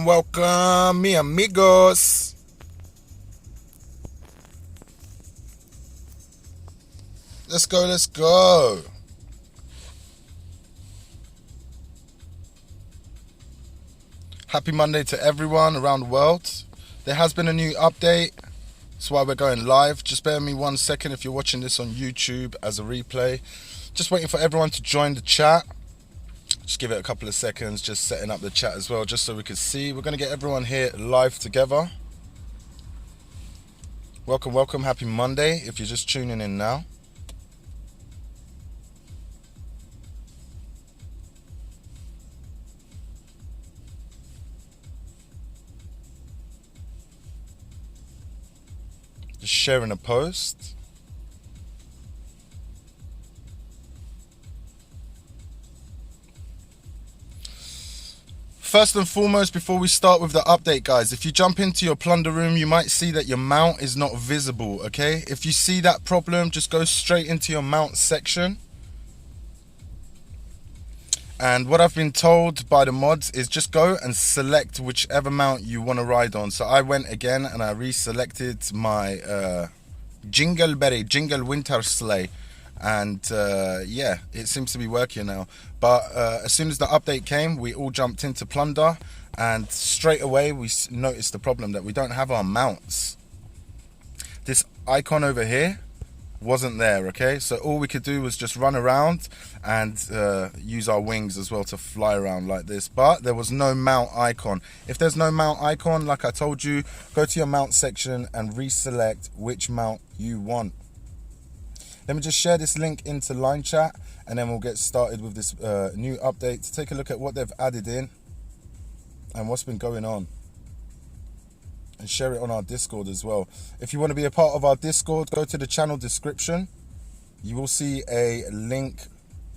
Welcome, mi amigos. Let's go, let's go. Happy Monday to everyone around the world. There has been a new update. That's why we're going live. Just bear with me 1 second if you're watching this on YouTube as a replay. Just waiting for everyone to join the chat. Just give it a couple of seconds, just setting up the chat as well, just so we can see. We're going to get everyone here live together. Welcome, welcome. Happy Monday if you're just tuning in now. Just sharing a post. First and foremost, before we start with the update, guys, if you jump into your plunder room, you might see that your mount is not visible, okay? If you see that problem, just go straight into your mount section. And what I've been told by the mods is just go and select whichever mount you want to ride on. So I went again and I reselected my Jingle Winter Sleigh. And yeah, it seems to be working now. But as soon as the update came, we all jumped into plunder, and straight away we noticed the problem that we don't have our mounts. This icon over here wasn't there, okay? So all we could do was just run around and use our wings as well to fly around like this, but there was no mount icon. If there's no mount icon, like I told you, go to your mount section and reselect which mount you want. Let me just share this link into line chat, and then we'll get started with this new update to take a look at what they've added in and what's been going on, and share it on our Discord as well. If you want to be a part of our Discord, go to the channel description. You will see a link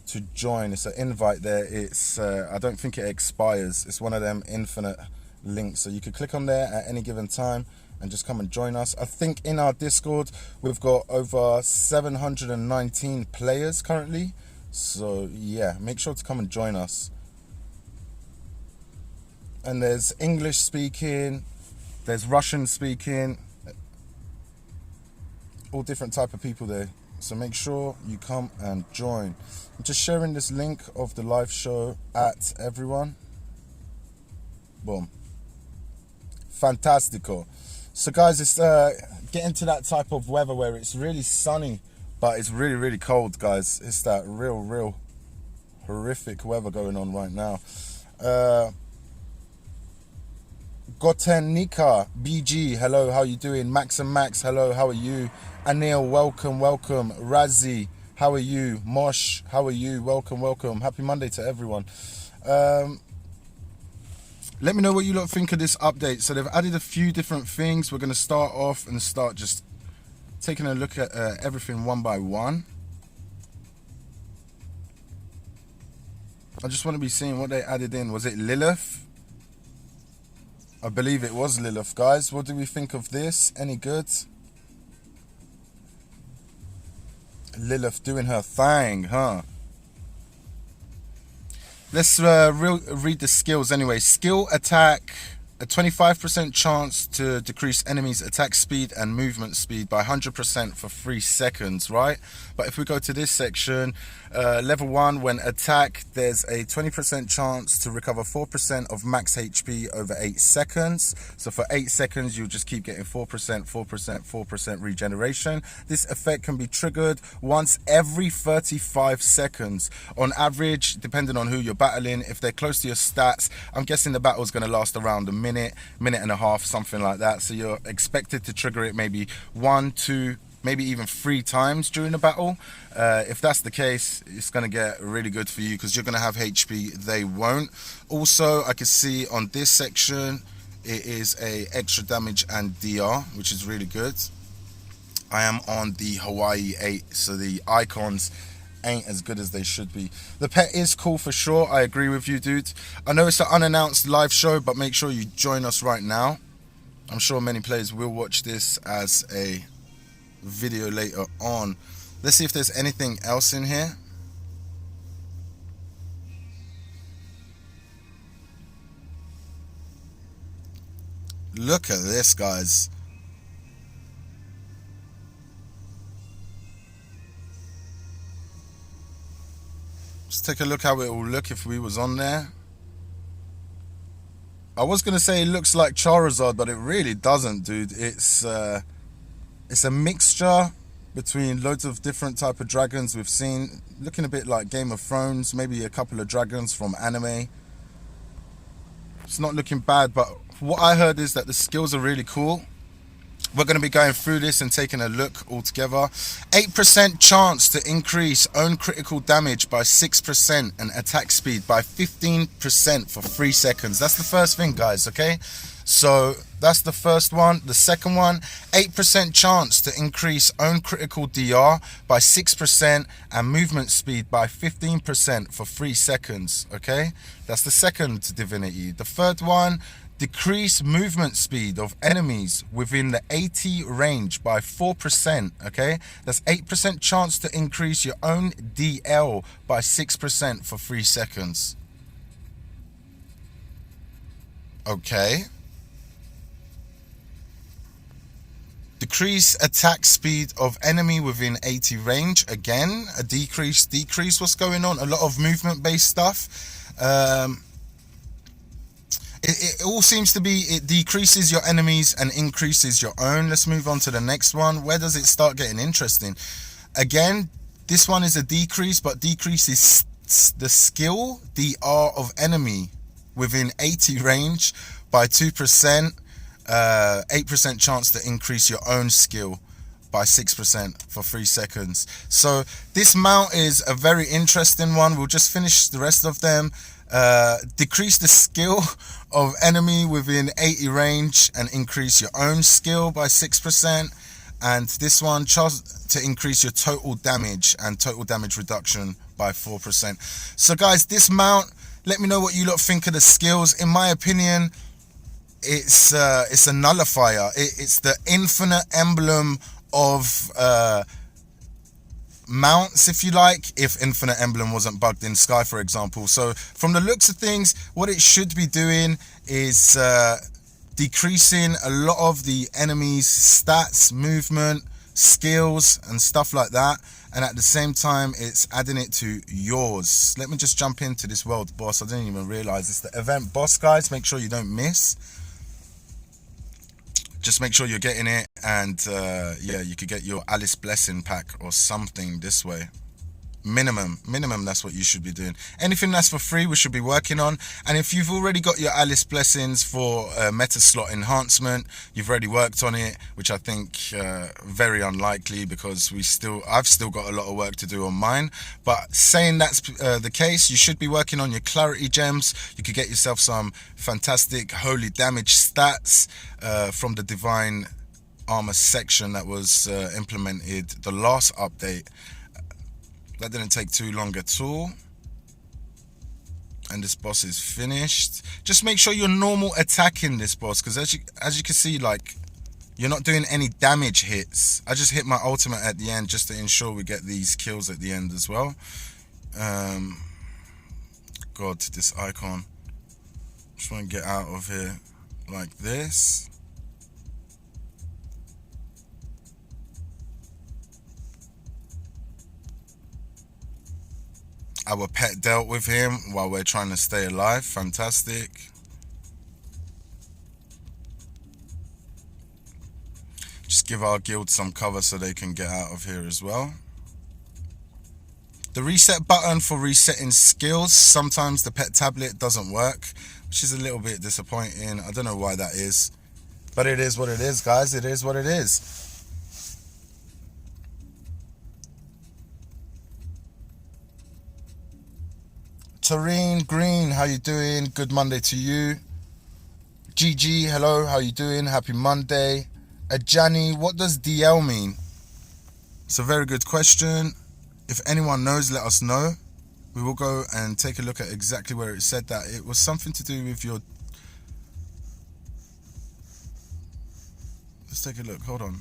to join. It's an invite there. It's I don't think it expires. It's one of them infinite links, so you can click on there at any given time and just come and join us. I think in our Discord we've got over 719 players currently, so yeah, make sure to come and join us. And there's English speaking, there's Russian speaking, all different type of people there, so make sure you come and join. I'm just sharing this link of the live show at everyone. Boom. Fantastico. So guys, it's getting to that type of weather where it's really sunny, but it's really, really cold, guys. It's that real horrific weather going on right now. Gotenika BG, hello, how you doing? Max and Max, hello, how are you? Anil, welcome. Razi, how are you? Mosh, how are you? Welcome. Happy Monday to everyone. Let me know what you lot think of this update. So they've added a few different things. We're going to start off and start just taking a look at everything one by one. I just want to be seeing what they added in. Was it Lilith? I believe it was Lilith, guys. What do we think of this? Any good? Lilith doing her thing, huh? Let's read the skills anyway. Skill attack, a 25% chance to decrease enemies' attack speed and movement speed by 100% for 3 seconds, right? But if we go to this section, level 1, when attack, there's a 20% chance to recover 4% of max HP over 8 seconds. So for 8 seconds, you'll just keep getting 4% regeneration. This effect can be triggered once every 35 seconds. On average, depending on who you're battling, if they're close to your stats, I'm guessing the battle's going to last around a minute and a half, something like that. So you're expected to trigger it maybe 1, 2, maybe even 3 times during a battle. If that's the case, it's going to get really good for you because you're going to have HP, they won't. Also, I can see on this section, it is a extra damage and DR, which is really good. I am on the Hawaii 8, so the icons ain't as good as they should be. The pet is cool for sure. I agree with you, dude. I know it's an unannounced live show, but make sure you join us right now. I'm sure many players will watch this as a video later on. Let's see if there's anything else in here. Look at this, guys. Let's take a look how it will look if we was on there. I was going to say it looks like Charizard, but it really doesn't, dude. It's a mixture between loads of different type of dragons we've seen. Looking a bit like Game of Thrones, maybe a couple of dragons from anime. It's not looking bad, but what I heard is that the skills are really cool. We're going to be going through this and taking a look all together. 8% chance to increase own critical damage by 6% and attack speed by 15% for 3 seconds. That's the first thing, guys, okay? So that's the first one. The second one, 8% chance to increase own critical DR by 6% and movement speed by 15% for 3 seconds, okay? That's the second divinity. The third one, decrease movement speed of enemies within the 80 range by 4%, okay? That's 8% chance to increase your own DL by 6% for 3 seconds. Okay. Decrease attack speed of enemy within 80 range. Again, a decrease. What's going on? A lot of movement-based stuff. It all seems to be it decreases your enemies and increases your own. Let's move on to the next one. Where does it start getting interesting? Again, this one is a decrease, but decreases the skill DR of enemy within 80 range by 2%. 8% chance to increase your own skill by 6% for 3 seconds. So this mount is a very interesting one. We'll just finish the rest of them. Decrease the skill of enemy within 80 range and increase your own skill by 6%. And this one, to increase your total damage and total damage reduction by 4%. So guys, this mount, let me know what you lot think of the skills. In my opinion, it's a nullifier. It's the infinite emblem of mounts, if you like, if infinite emblem wasn't bugged in Sky, for example. So from the looks of things, what it should be doing is decreasing a lot of the enemy's stats, movement, skills and stuff like that, and at the same time it's adding it to yours. Let me just jump into this world boss. I didn't even realize it's the event boss, guys. Make sure you don't miss. Just make sure you're getting it, and yeah, you could get your Alice Blessing pack or something this way. Minimum, that's what you should be doing. Anything that's for free we should be working on. And if you've already got your Alice Blessings for meta slot enhancement, you've already worked on it, which I think very unlikely, because I've still got a lot of work to do on mine. But saying that's the case, you should be working on your clarity gems. You could get yourself some fantastic holy damage stats from the divine armor section that was implemented the last update. That didn't take too long at all. And this boss is finished. Just make sure you're normal attacking this boss, because as you can see, like, you're not doing any damage hits. I just hit my ultimate at the end just to ensure we get these kills at the end as well. God, this icon. Just want to get out of here like this. Our pet dealt with him while we're trying to stay alive. Fantastic. Just give our guild some cover so they can get out of here as well. The reset button for resetting skills, sometimes the pet tablet doesn't work, which is a little bit disappointing. I don't know why that is, but it is what it is, guys. It is what it is. Tareen Green, how you doing? Good Monday to you. GG, hello, how you doing? Happy Monday. Ajani, what does DL mean? It's a very good question. If anyone knows, let us know. We will go and take a look at exactly where it said that. It was something to do with your... Let's take a look, hold on.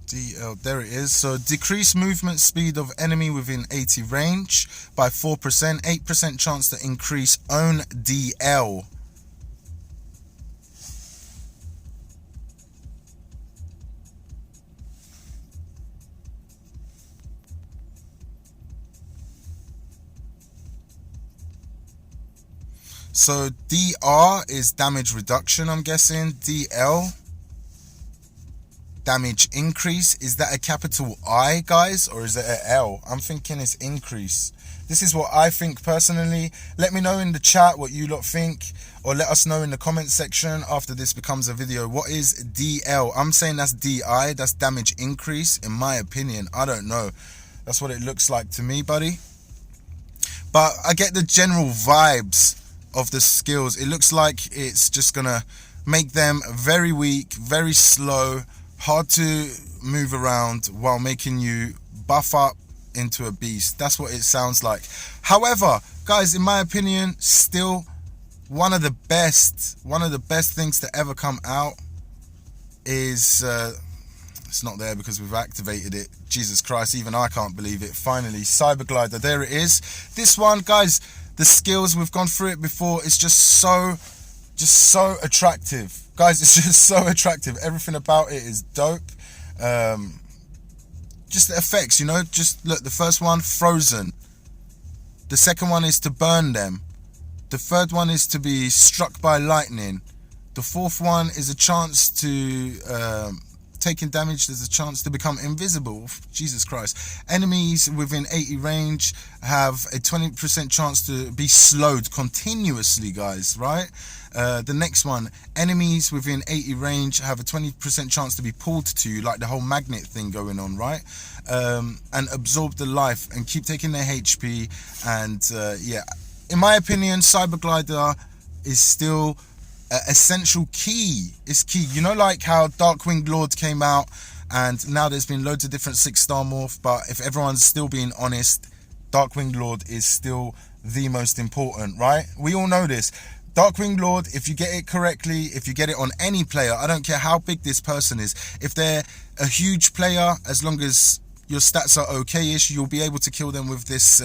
DL. DL, there it is. So decrease movement speed of enemy within 80 range by 4%, 8% chance to increase own DL. So DR is damage reduction, I'm guessing. DL, damage increase. Is that a capital I, guys, or is it an L? I'm thinking it's increase. This is what I think personally. Let me know in the chat what you lot think, or let us know in the comment section after this becomes a video. What is DL? I'm saying that's DI, that's damage increase, in my opinion. I don't know. That's what it looks like to me, buddy. But I get the general vibes of the skills. It looks like it's just gonna make them very weak, very slow, hard to move around, while making you buff up into a beast. That's what it sounds like. However, guys, in my opinion, still one of the best things to ever come out is it's not there because we've activated it. Jesus Christ, even I can't believe it. Finally, Cyber Glider, there it is. This one, guys, the skills, we've gone through it before. It's just so attractive, guys. It's just so attractive. Everything about it is dope. Just the effects, you know. Just look, the first one, frozen. The second one is to burn them. The third one is to be struck by lightning. The fourth one is a chance to taking damage. There's a chance to become invisible. Jesus Christ. Enemies within 80 range have a 20% chance to be slowed continuously, guys, right? The next one, enemies within 80 range have a 20% chance to be pulled to you, like the whole magnet thing going on, right? And absorb the life and keep taking their HP. And yeah, in my opinion, Cyber Glider is still essential key. It's key. You know, like how Darkwing Lord came out and now there's been loads of different 6-star morph, but if everyone's still being honest, Darkwing Lord is still the most important, right? We all know this. Darkwing Lord, if you get it correctly, if you get it on any player, I don't care how big this person is, if they're a huge player, as long as your stats are okay-ish, you'll be able to kill them with this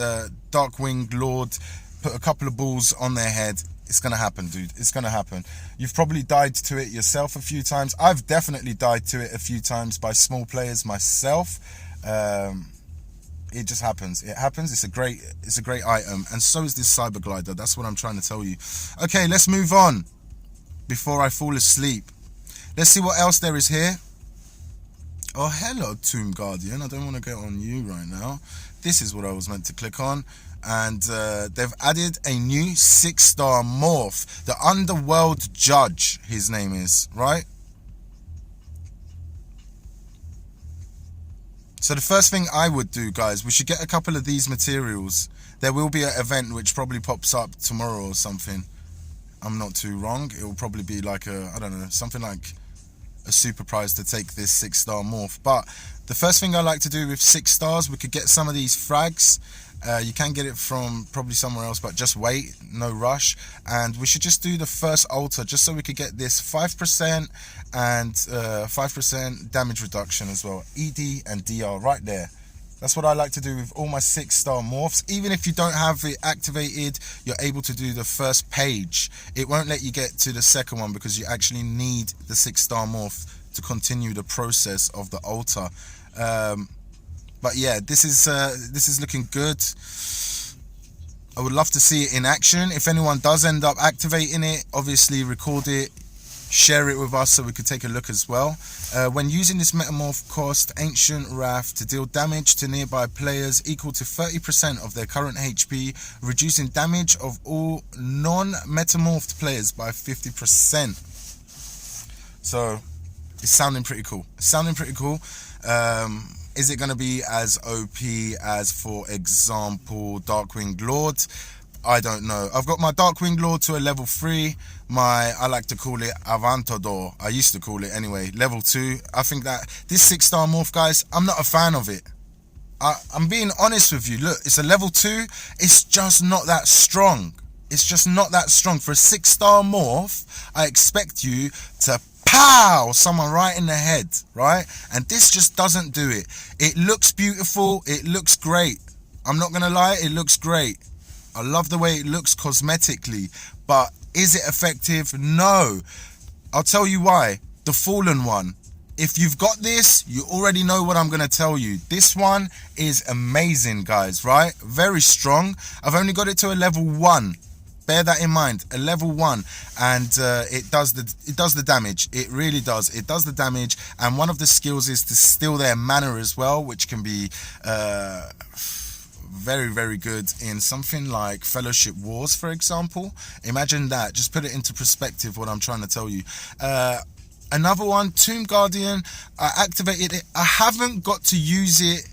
Darkwing Lord. Put a couple of balls on their head. It's gonna happen, dude. It's gonna happen. You've probably died to it yourself a few times. I've definitely died to it a few times by small players myself. It just happens. It happens. It's a great item, and so is this Cyber Glider. That's what I'm trying to tell you. Okay, let's move on before I fall asleep. Let's see what else there is here. Oh, hello, Tomb Guardian. I don't want to get on you right now. This is what I was meant to click on. And they've added a new 6-star morph. The Underworld Judge, his name is, right? So the first thing I would do, guys, we should get a couple of these materials. There will be an event which probably pops up tomorrow or something. I'm not too wrong. It will probably be like a, I don't know, something like a super prize to take this 6-star morph. But the first thing I like to do with 6 stars, we could get some of these frags. You can get it from probably somewhere else, but just wait, no rush. And we should just do the first altar just so we could get this 5% and 5% damage reduction as well. ED and DR right there. That's what I like to do with all my 6-star morphs. Even if you don't have it activated, you're able to do the first page. It won't let you get to the second one because you actually need the 6-star morph to continue the process of the altar. But yeah, this is looking good. I would love to see it in action. If anyone does end up activating it, obviously record it, share it with us so we could take a look as well. When using this metamorph, cost Ancient Wrath to deal damage to nearby players equal to 30% of their current HP, reducing damage of all non-metamorphed players by 50%. So it's sounding pretty cool. It's sounding pretty cool. Is it going to be as OP as, for example, Darkwing Lord? I don't know. I've got my Darkwing Lord to a level 3. I like to call it Avantador. I used to call it anyway. Level 2. I think that this 6-star morph, guys, I'm not a fan of it. I'm being honest with you. Look, it's a level 2. It's just not that strong. It's just not that strong. For a 6-star morph, I expect you to pow, someone right in the head, right? And this just doesn't do it. It looks beautiful, it looks great. I'm not gonna lie, it looks great. I love the way it looks cosmetically, but is it effective? No. I'll tell you why. The Fallen one. If you've got this, you already know what I'm going to tell you. This one is amazing, guys, right? Very strong. I've only got it to a level 1. Bear that in mind, a level 1, and it does the damage. It really does. It does the damage, and one of the skills is to steal their mana as well, which can be very, very good in something like Fellowship Wars, for example. Imagine that. Just put it into perspective what I'm trying to tell you. Another one, Tomb Guardian. I activated it. I haven't got to use it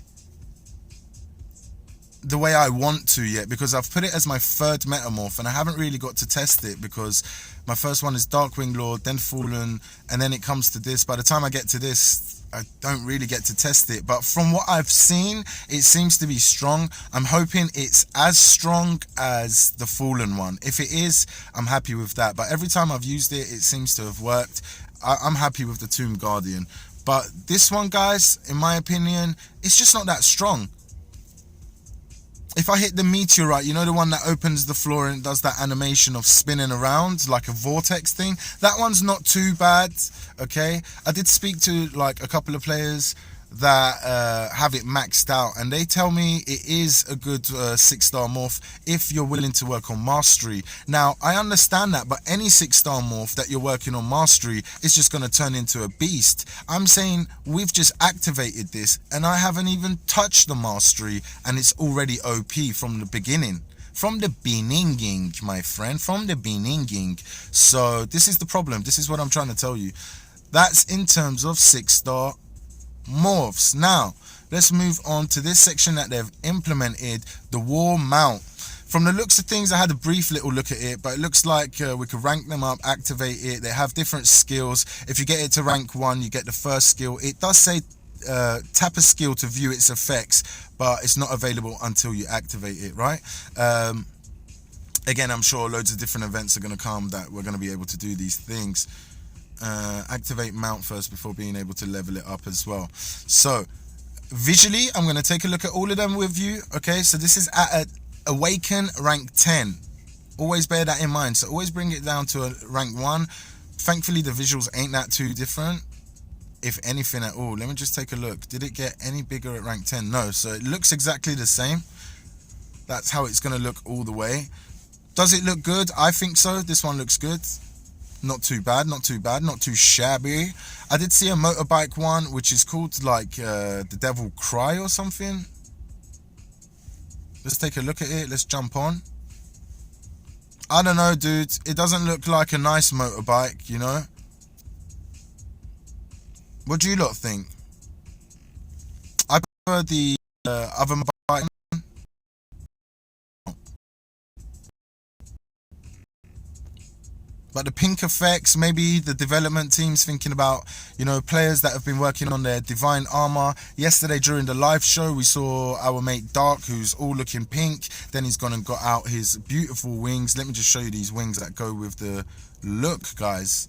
the way I want to yet, because I've put it as my third metamorph, and I haven't really got to test it because my first one is Darkwing Lord, then Fallen, and then it comes to this. By the time I get to this, I don't really get to test it, but from what I've seen, it seems to be strong. I'm hoping it's as strong as the Fallen one. If it is, I'm happy with that, but every time I've used it, it seems to have worked. I'm happy with the Tomb Guardian, but this one, guys, in my opinion, it's just not that strong. If I hit the meteorite, you know, the one that opens the floor and does that animation of spinning around like a vortex thing, that one's not too bad. Okay, I did speak to like a couple of players that have it maxed out, and they tell me it is a good 6-star morph if you're willing to work on mastery. Now I understand that, but any 6-star morph that you're working on mastery is just going to turn into a beast. I'm saying we've just activated this and I haven't even touched the mastery, and it's already OP from the beginning. From the beginning, my friend, from the beginning. So this is the problem. This is what I'm trying to tell you. That's in terms of 6-star morphs. Now let's move on to this section that they've implemented, the war mount. From the looks of things, I had a brief little look at it, but it looks like we could rank them up, activate it. They have different skills. If you get it to rank 1, you get the first skill. It does say tap a skill to view its effects, but it's not available until you activate it, right? Again, I'm sure loads of different events are going to come that we're going to be able to do these things. Activate mount first before being able to level it up as well. So visually, I'm going to take a look at all of them with you. Okay, so this is at Awaken rank 10. Always bear that in mind. So always bring it down to a rank 1. Thankfully, the visuals ain't that too different, if anything at all. Let me just take a look. Did it get any bigger at rank 10? No, so it looks exactly the same. That's how it's going to look all the way. Does it look good? I think so. This one looks good. Not too bad, not too bad, not too shabby. I did see a motorbike one, which is called like the Devil Cry or something. Let's take a look at it. Let's jump on. I don't know, dude. It doesn't look like a nice motorbike, you know. What do you lot think? I prefer the other motorbike. But the pink effects, maybe the development team's thinking about, you know, players that have been working on their divine armor. Yesterday during the live show, we saw our mate Dark, who's all looking pink. Then he's gone and got out his beautiful wings. Let me just show you these wings that go with the look, guys.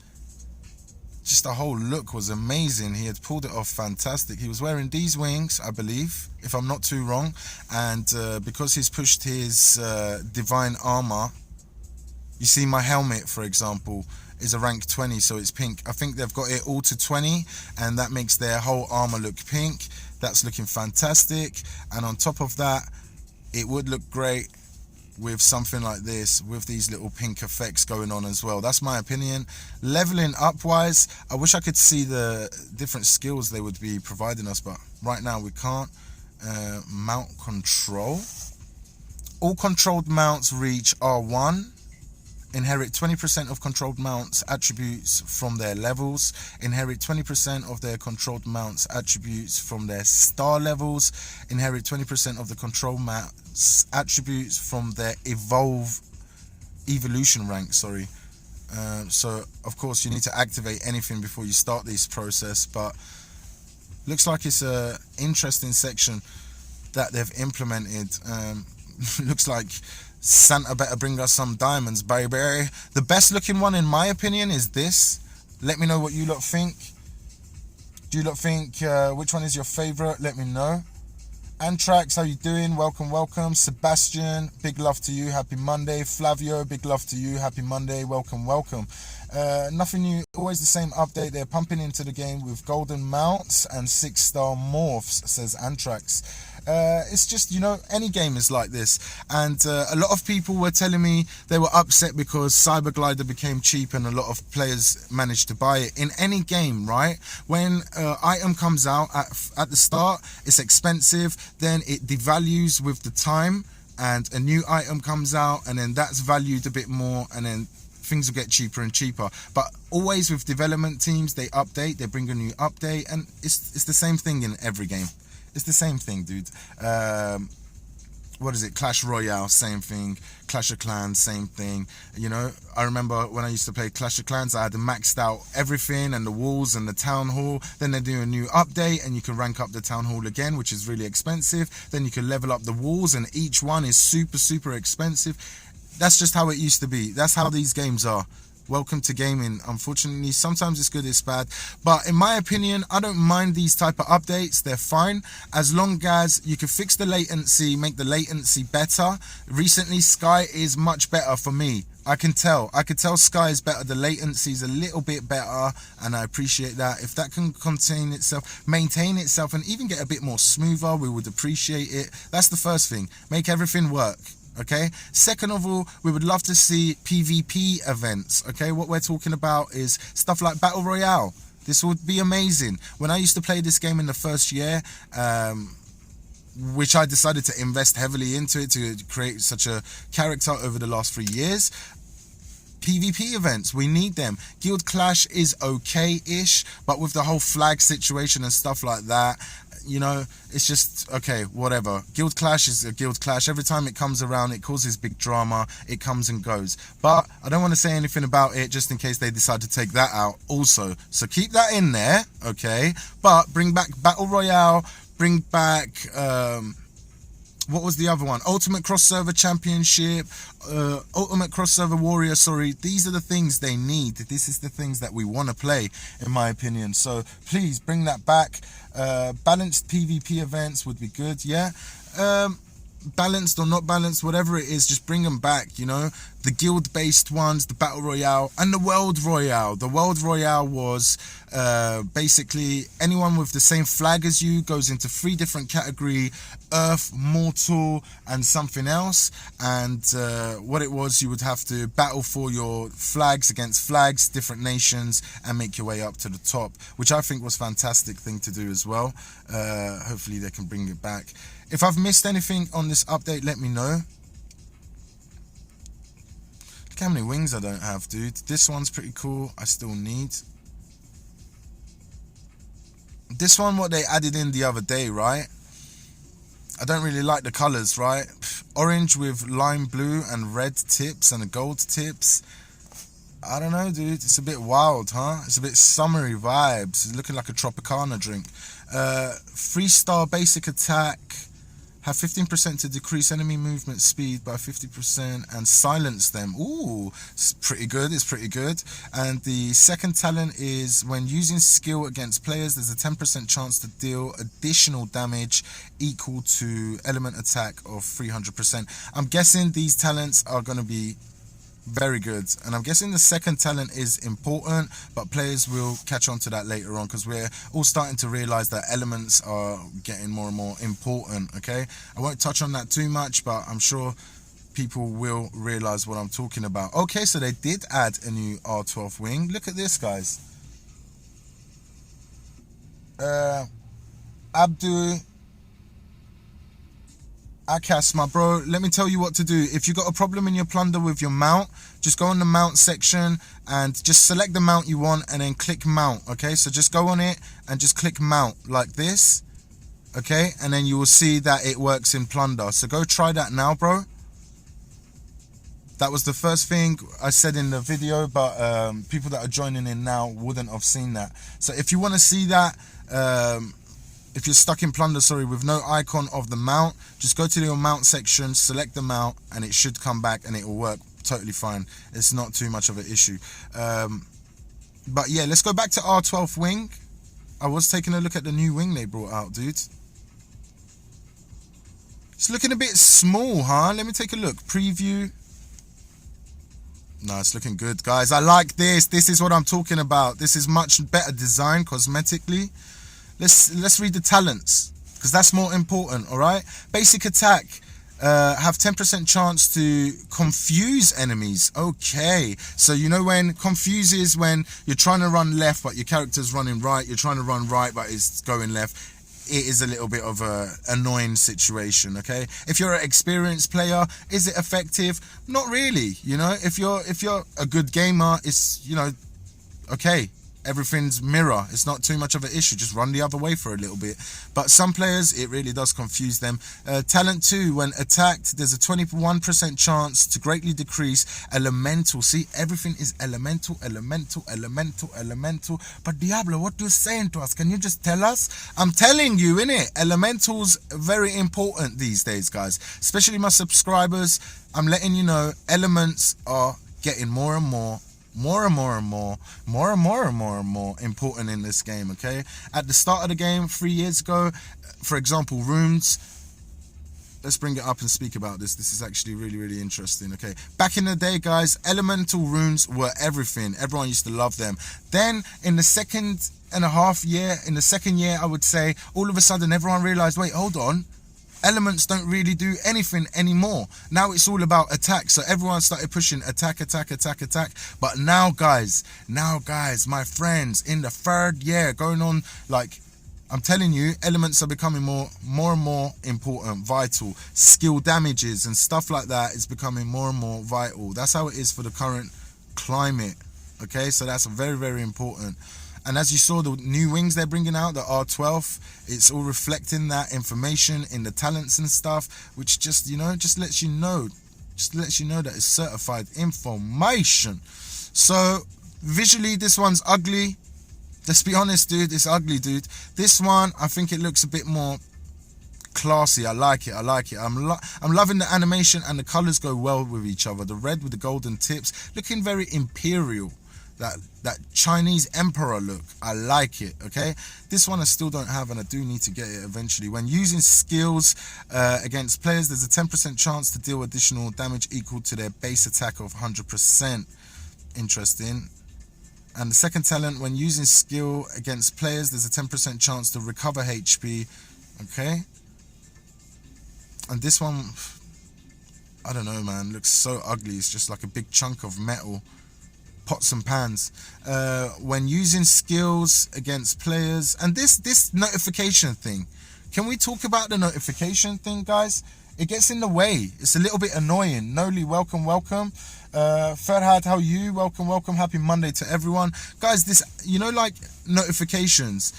Just the whole look was amazing. He had pulled it off fantastic. He was wearing these wings, I believe, if I'm not too wrong. And because he's pushed his divine armor, you see my helmet, for example, is a rank 20, so it's pink. I think they've got it all to 20, and that makes their whole armor look pink. That's looking fantastic. And on top of that, it would look great with something like this, with these little pink effects going on as well. That's my opinion. Leveling up wise, I wish I could see the different skills they would be providing us, but right now we can't. Mount control. All controlled mounts reach R1. Inherit 20% of controlled mounts attributes from their levels. Inherit 20% of their controlled mounts attributes from their star levels. Inherit 20% of the control mounts attributes from their evolution rank. So of course you need to activate anything before you start this process, but looks like it's a interesting section that they've implemented. Looks like Santa better bring us some diamonds, baby. The best looking one in my opinion is this. Let me know what you lot think. Do you lot think which one is your favorite? Let me know. Antrax, how you doing? Welcome. Sebastian, big love to you. Happy Monday. Flavio, big love to you. Happy Monday. Welcome. Nothing new. Always the same update. They're pumping into the game with golden mounts and 6-star morphs, says Antrax. It's just, any game is like this. And a lot of people were telling me they were upset because Cyberglider became cheap and a lot of players managed to buy it. In any game, right? When item comes out at the start, it's expensive. Then it devalues with the time and a new item comes out and then that's valued a bit more and then things will get cheaper and cheaper. But always with development teams, they update, they bring a new update, and it's the same thing in every game. It's the same thing, dude. What is it? Clash Royale, same thing. Clash of Clans, same thing. I remember when I used to play Clash of Clans, I had maxed out everything and the walls and the town hall. Then they do a new update and you can rank up the town hall again, which is really expensive. Then you can level up the walls and each one is super, super expensive. That's just how it used to be. That's how these games are. Welcome to gaming. Unfortunately, sometimes it's good, it's bad. But in my opinion, I don't mind these type of updates. They're fine. As long as you can fix the latency, make the latency better. Recently, Sky is much better for me. I can tell Sky is better. The latency is a little bit better, and I appreciate that. If that can maintain itself, and even get a bit more smoother, we would appreciate it. That's the first thing. Make everything work. Okay, second of all, we would love to see PvP events. Okay, what we're talking about is stuff like Battle Royale. This would be amazing. When I used to play this game in the first year, which I decided to invest heavily into it to create such a character over the last 3 years, PvP events, we need them. Guild Clash is okay-ish, but with the whole flag situation and stuff like that, it's just, okay, whatever. Guild Clash is a Guild Clash. Every time it comes around, it causes big drama. It comes and goes. But I don't want to say anything about it just in case they decide to take that out also. So keep that in there, okay? But bring back Battle Royale, bring back... what was the other one? Ultimate Cross Server Championship, Ultimate Cross Server Warrior, sorry. These are the things they need. This is the things that we want to play, in my opinion. So please bring that back. Balanced PvP events would be good, yeah. Balanced or not balanced, whatever it is, just bring them back, the guild-based ones, the Battle Royale, and the World Royale. The World Royale was basically anyone with the same flag as you goes into 3 different categories: Earth, Mortal, and something else. And what it was, you would have to battle for your flags against flags, different nations, and make your way up to the top, which I think was a fantastic thing to do as well. Hopefully they can bring it back. If I've missed anything on this update, let me know. Look how many wings I don't have, dude. This one's pretty cool. I still need. This one, what they added in the other day, right? I don't really like the colors, right? Orange with lime blue and red tips and gold tips. I don't know, dude. It's a bit wild, huh? It's a bit summery vibes. It's looking like a Tropicana drink. 3-star basic attack. Have 15% to decrease enemy movement speed by 50% and silence them. Ooh, it's pretty good. It's pretty good. And the second talent is when using skill against players, there's a 10% chance to deal additional damage equal to element attack of 300%. I'm guessing these talents are going to be very good, and I'm guessing the second talent is important, but players will catch on to that later on because we're all starting to realize that elements are getting more and more important. Okay, I won't touch on that too much, but I'm sure people will realize what I'm talking about. Okay, so they did add a new R12 wing. Look at this, guys. Abdu Akas, my bro, let me tell you what to do. If you got a problem in your plunder with your mount, just go on the mount section and just select the mount you want and then click mount. Okay, so just go on it and just click mount like this. Okay, and then you will see that it works in plunder. So go try that now, bro. That was the first thing I said in the video, but people that are joining in now wouldn't have seen that. So if you want to see that, if you're stuck in plunder, sorry, with no icon of the mount, just go to your mount section, select the mount, and it should come back and it will work totally fine. It's not too much of an issue. But yeah, let's go back to R12 wing. I was taking a look at the new wing they brought out, dude. It's looking a bit small, huh? Let me take a look. Preview. No, it's looking good, guys. I like this. This is what I'm talking about. This is much better design cosmetically. Let's read the talents, because that's more important, all right? Basic attack. Have 10% chance to confuse enemies. Okay, so you know when confuse is when you're trying to run left but your character's running right, you're trying to run right but it's going left. It is a little bit of a annoying situation. Okay, if you're an experienced player, is it effective? Not really. You know, if you're a good gamer, it's, you know, okay, everything's mirror, it's not too much of an issue, just run the other way for a little bit. But some players, it really does confuse them. Talent 2, when attacked, there's a 21% chance to greatly decrease elemental. See, everything is elemental. But Diablo, what are you saying to us? Can you just tell us? I'm telling you, innit? Elementals very important these days, guys, especially my subscribers. I'm letting you know, elements are getting more and more important in this game. Okay, at the start of the game 3 years ago, for example, runes, let's bring it up and speak about this. This is actually really interesting. Okay, back in the day, guys, elemental runes were everything. Everyone used to love them. Then in the second year, I would say, all of a sudden everyone realized, wait, hold on, elements don't really do anything anymore. Now it's all about attack. So everyone started pushing attack. But now guys, my friends, in the 3rd year, going on, like, I'm telling you, elements are becoming more and more important, vital. Skill damages and stuff like that is becoming more and more vital. That's how it is for the current climate. Okay, so that's very important. And as you saw, the new wings they're bringing out, the R12, it's all reflecting that information in the talents and stuff, which just, you know, just lets you know that it's certified information. So visually, this one's ugly. Let's be honest, dude, it's ugly, dude. This one, I think it looks a bit more classy. I like it. I'm loving the animation, and the colors go well with each other. The red with the golden tips, looking very imperial. That Chinese emperor look, I like it. Okay, this one I still don't have, and I do need to get it eventually. When using skills against players, there's a 10% chance to deal additional damage equal to their base attack of 100%. Interesting. And the second talent, when using skill against players, there's a 10% chance to recover HP. Okay, and this one, I don't know, man, looks so ugly. It's just like a big chunk of metal. Pots and pans. When using skills against players, and this notification thing, can we talk about the notification thing, guys? It gets in the way. It's a little bit annoying. Noli, welcome. Ferhat, how are you? Welcome. Happy Monday to everyone, guys. This, you know, like notifications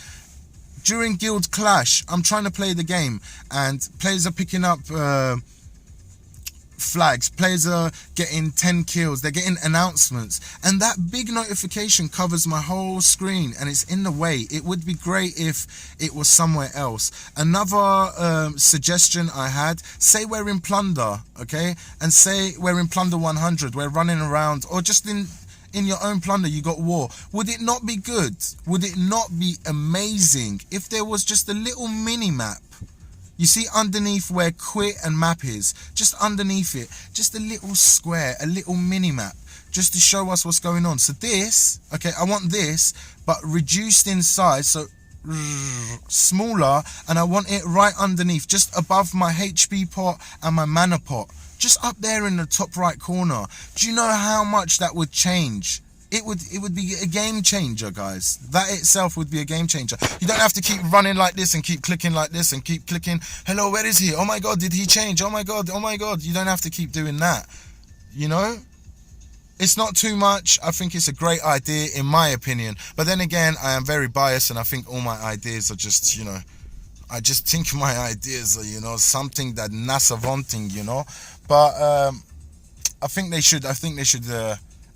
during guild clash, I'm trying to play the game and players are picking up flags, players are getting 10 kills, they're getting announcements, and that big notification covers my whole screen and it's in the way. It would be great if it was somewhere else. Another suggestion I had, say we're in plunder, okay, and say we're in plunder 100, we're running around, or just in your own plunder you got war. Would it not be good, would it not be amazing if there was just a little mini map? You see underneath where quit and map is, just underneath it, just a little square, a little mini map, just to show us what's going on. So this, okay, I want this, but reduced in size, so smaller, and I want it right underneath, just above my HP pot and my mana pot, just up there in the top right corner. Do you know how much that would change? It would be a game changer, guys. That itself would be a game changer. You don't have to keep running like this and keep clicking like this and keep clicking. Hello, where is he? Oh my god, did he change? Oh my god. You don't have to keep doing that. You know? It's not too much. I think it's a great idea, in my opinion. But then again, I am very biased, and I think all my ideas are just, you know, I just think my ideas are, you know, something that NASA wanting, you know. But I think they should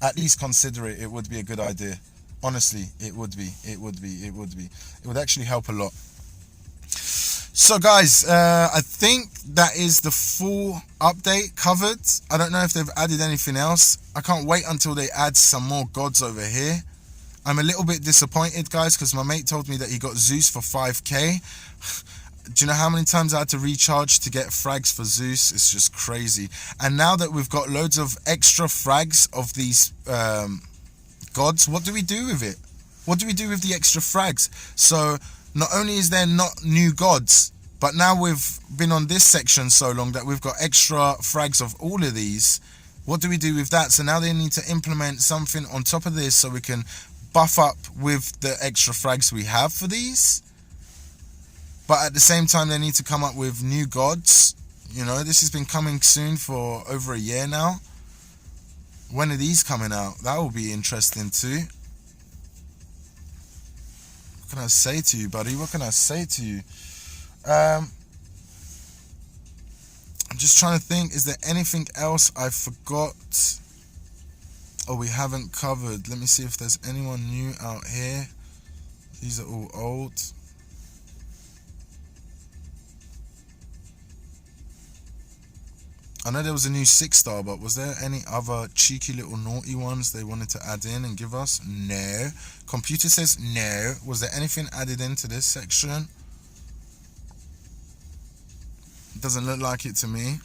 at least consider it. It would be a good idea. Honestly, it would be. It would actually help a lot. So guys, I think that is the full update covered. I don't know if they've added anything else. I can't wait until they add some more gods over here. I'm a little bit disappointed, guys, because my mate told me that he got Zeus for 5k. Do you know how many times I had to recharge to get frags for Zeus? It's just crazy. And now that we've got loads of extra frags of these gods, what do we do with it? What do we do with the extra frags? So not only is there not new gods, but now we've been on this section so long that we've got extra frags of all of these. What do we do with that? So now they need to implement something on top of this so we can buff up with the extra frags we have for these. But at the same time, they need to come up with new gods. You know, this has been coming soon for over a year now. When are these coming out? That will be interesting too. What can I say to you, buddy? What can I say to you? I'm just trying to think, is there anything else I forgot or we haven't covered? Let me see if there's anyone new out here. These are all old. I know there was a new 6-star, but was there any other cheeky little naughty ones they wanted to add in and give us? No. Computer says no. Was there anything added into this section? Doesn't look like it to me.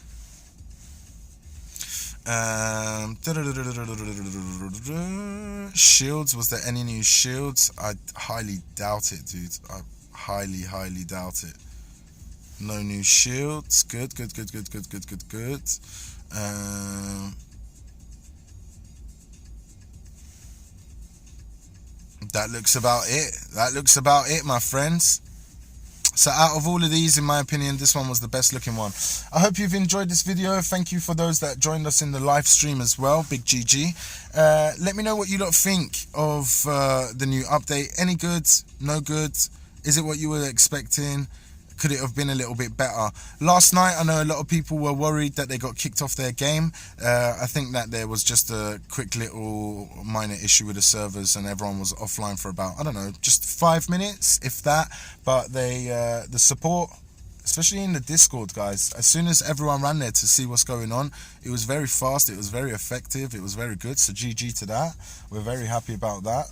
Shields. Was there any new shields? I highly doubt it, dude. I highly doubt it. No new shields. Good. That looks about it. That looks about it, my friends. So out of all of these, in my opinion, this one was the best looking one. I hope you've enjoyed this video. Thank you for those that joined us in the live stream as well. Big GG. Let me know what you lot think of the new update. Any good? No good? Is it what you were expecting? Could it have been a little bit better? Last night, I know a lot of people were worried that they got kicked off their game. I think that there was just a quick little minor issue with the servers and everyone was offline for about, I don't know, just 5 minutes, if that. But they, the support, especially in the Discord, guys, as soon as everyone ran there to see what's going on, it was very fast, it was very effective, it was very good. So GG to that. We're very happy about that.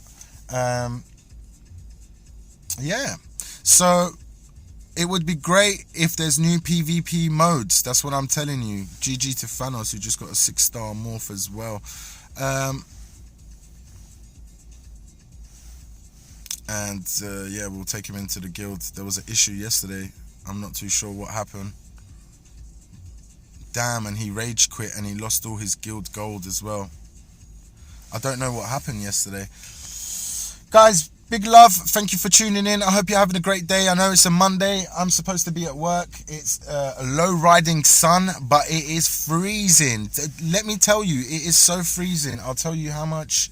Yeah. So it would be great if there's new PvP modes. That's what I'm telling you. GG to Thanos, who just got a 6-star morph as well. Yeah, we'll take him into the guild. There was an issue yesterday. I'm not too sure what happened. Damn, and he rage quit and he lost all his guild gold as well. I don't know what happened yesterday. Guys, big love. Thank you for tuning in. I hope you're having a great day. I know it's a Monday. I'm supposed to be at work. It's a low riding sun, but it is freezing. Let me tell you, it is so freezing. I'll tell you how much.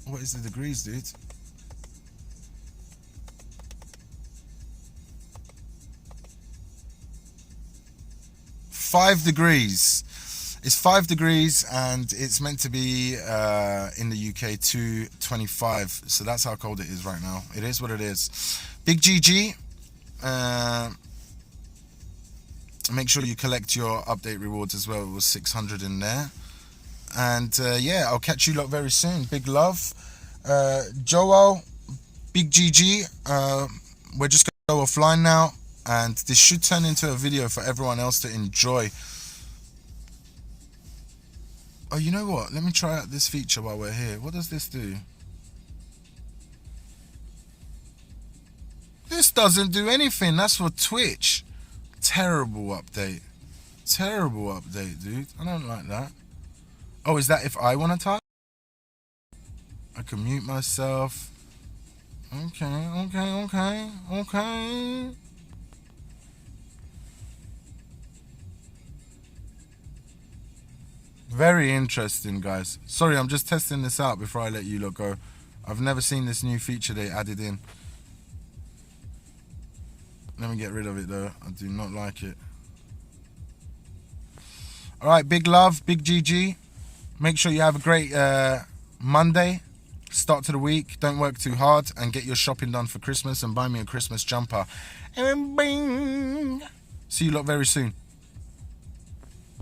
What is the degrees, dude? Five degrees. It's 5 degrees and it's meant to be in the UK 225. So that's how cold it is right now. It is what it is. Big GG. Make sure you collect your update rewards as well. It was 600 in there. And yeah, I'll catch you lot very soon. Big love. Joel, big GG. We're just going to go offline now. And this should turn into a video for everyone else to enjoy. Oh, you know what? Let me try out this feature while we're here. What does this do? This doesn't do anything. That's for Twitch. Terrible update. Terrible update, dude. I don't like that. Oh, is that if I want to type? I can mute myself. Okay. Very interesting, guys. Sorry, I'm just testing this out before I let you lot go. I've never seen this new feature they added in. Let me get rid of it though. I do not like it. Alright, big love, big GG. Make sure you have a great Monday. Start to the week. Don't work too hard and get your shopping done for Christmas and buy me a Christmas jumper. And bing! See you lot very soon.